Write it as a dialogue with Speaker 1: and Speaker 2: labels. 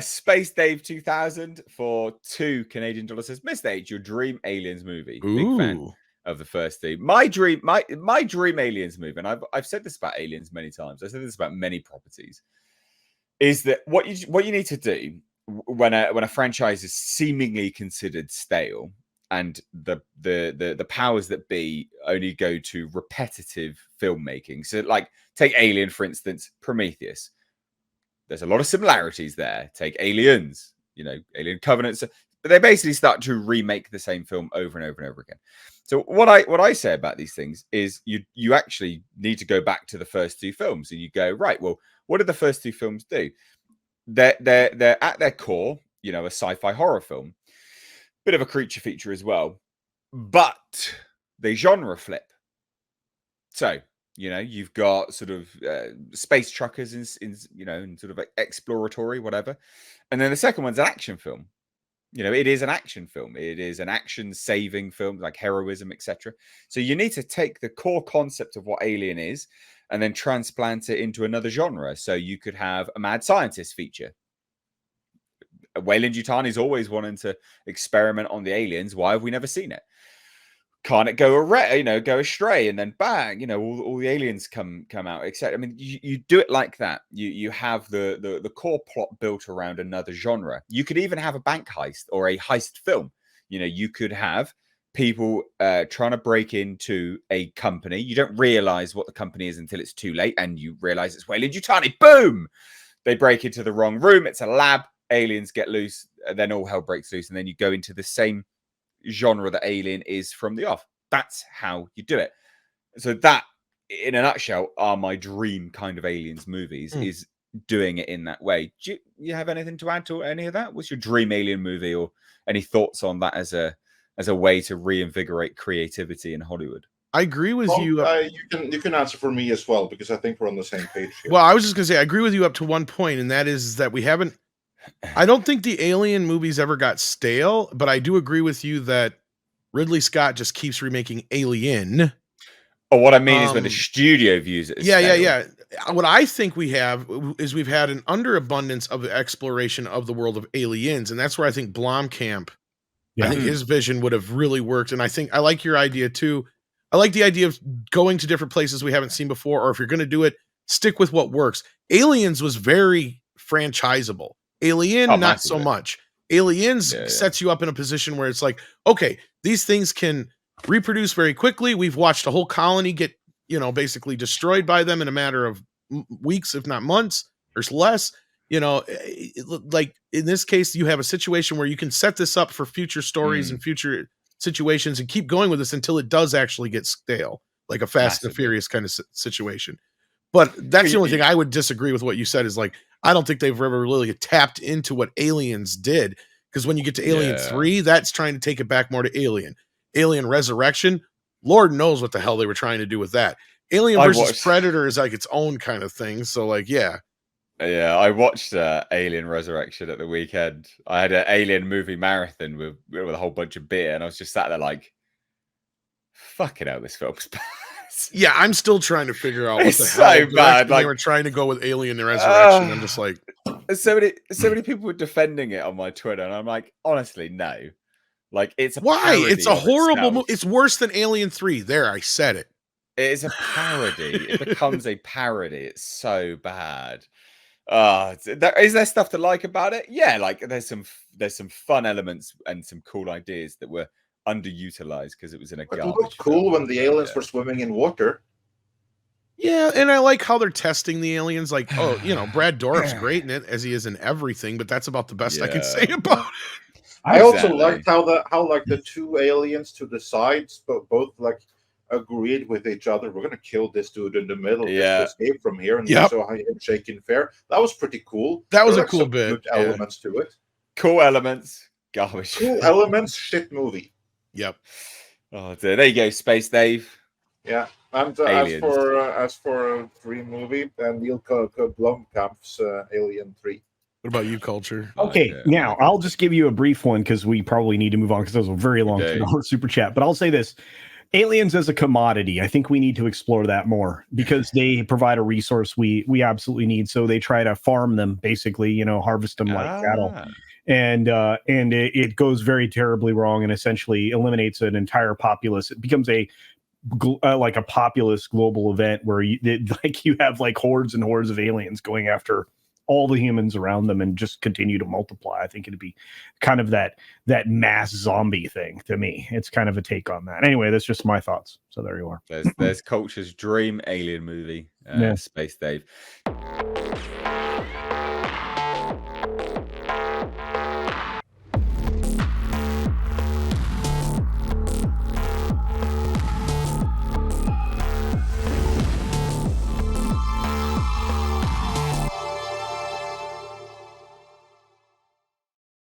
Speaker 1: Space Dave 2000 for $2 says, Mr. H, your dream aliens movie. Big fan
Speaker 2: Ooh.
Speaker 1: of the first two. My dream aliens movie, and I've said this about aliens many times. I said this about many properties. Is that what you need to do when a franchise is seemingly considered stale, and the powers that be only go to repetitive filmmaking? So, like, take Alien, for instance, Prometheus. There's a lot of similarities there. Take Aliens, Alien Covenant. But they basically start to remake the same film over and over and over again. So what I say about these things is you actually need to go back to the first two films and you go, right, well, what did the first two films do? They're at their core, a sci-fi horror film, bit of a creature feature as well, but they genre flip. So you've got sort of space truckers in sort of like exploratory, whatever. And then the second one's an action film. It is an action film. It is an action saving film, like heroism, etc. So you need to take the core concept of what Alien is and then transplant it into another genre. So you could have a mad scientist feature. Weyland-Yutani's always wanting to experiment on the aliens. Why have we never seen it? Can't it go astray, and then bang, all the aliens come out, etc. I mean, you do it like that. You have the core plot built around another genre. You could even have a bank heist or a heist film. You could have people trying to break into a company. You don't realize what the company is until it's too late, and you realize it's Weyland-Yutani. Boom! They break into the wrong room. It's a lab. Aliens get loose. Then all hell breaks loose, and then you go into the same genre that Alien is from the off. That's how you do it. So that, in a nutshell, are my dream kind of aliens movies, is doing it in that way. Do you have anything to add to any of that? What's your dream alien movie, or any thoughts on that as a way to reinvigorate creativity in Hollywood?
Speaker 2: I agree with you.
Speaker 3: You can answer for me as well, because I think we're on the same page here.
Speaker 2: Well, I was just going to say, I agree with you up to one point, and that is that I don't think the Alien movies ever got stale, but I do agree with you that Ridley Scott just keeps remaking Alien.
Speaker 1: Oh, what I mean is when the studio views it as stale.
Speaker 2: Yeah. What I think we have is we've had an underabundance of exploration of the world of aliens, and that's where I think Blomkamp, I think his vision would have really worked. And I think I like your idea too. I like the idea of going to different places we haven't seen before, or if you're going to do it, stick with what works. Aliens was very franchisable. Alien, not so much. Aliens sets you up in a position where it's like, okay, these things can reproduce very quickly. We've watched a whole colony get, basically destroyed by them in a matter of weeks, if not months, or less. Like in this case, you have a situation where you can set this up for future stories and future situations and keep going with this until it does actually get stale, like a Fast and Furious kind of situation. But that's the only thing I would disagree with what you said is, like, I don't think they've ever really tapped into what Aliens did. Because when you get to Alien 3, that's trying to take it back more to Alien. Alien Resurrection, Lord knows what the hell they were trying to do with that. Alien versus Predator is like its own kind of thing. So, like, yeah.
Speaker 1: Yeah, I watched Alien Resurrection at the weekend. I had an Alien movie marathon with a whole bunch of beer, and I was just sat there like, fucking hell, this film's bad.
Speaker 2: Yeah, I'm still trying to figure out what
Speaker 1: it's
Speaker 2: the hell
Speaker 1: so bad.
Speaker 2: Like, they were trying to go with Alien Resurrection. I'm just like,
Speaker 1: so many people were defending it on my Twitter, and I'm like, honestly, no. Like, it's a
Speaker 2: why? It's a horrible movie. It's worse than Alien 3. There, I said it.
Speaker 1: It is a parody. It becomes a parody. It's so bad. Is there stuff to like about it? Yeah, like there's some fun elements and some cool ideas that were underutilized because it was in a garbage.
Speaker 3: It looked cool when the aliens were swimming in water.
Speaker 2: Yeah, and I like how they're testing the aliens. Like, Brad Dourif's great in it, as he is in everything, but that's about the best I can say about it.
Speaker 3: I also liked how the two aliens to the sides both like agreed with each other. We're gonna kill this dude in the middle to escape from here, and so him shaking fair. That was pretty cool.
Speaker 2: That was a cool bit.
Speaker 3: Good elements to it.
Speaker 1: Cool elements. Garbage.
Speaker 3: Cool elements. Shit movie.
Speaker 2: Yep.
Speaker 1: Oh, dear. There you go, Space Dave.
Speaker 3: Yeah, and as for a dream movie, Neil Blomkamp's Alien 3.
Speaker 2: What about you, Culture?
Speaker 4: Okay, now I'll just give you a brief one because we probably need to move on because that was a very long super chat. But I'll say this: aliens as a commodity. I think we need to explore that more because they provide a resource we absolutely need. So they try to farm them, basically, harvest them like cattle. And it goes very terribly wrong and essentially eliminates an entire populace. It becomes like a populist global event where you have like hordes and hordes of aliens going after all the humans around them and just continue to multiply. I think it'd be kind of that mass zombie thing to me. It's kind of a take on that. Anyway, that's just my thoughts. So there you are.
Speaker 1: There's Culture's dream alien movie, Space Dave.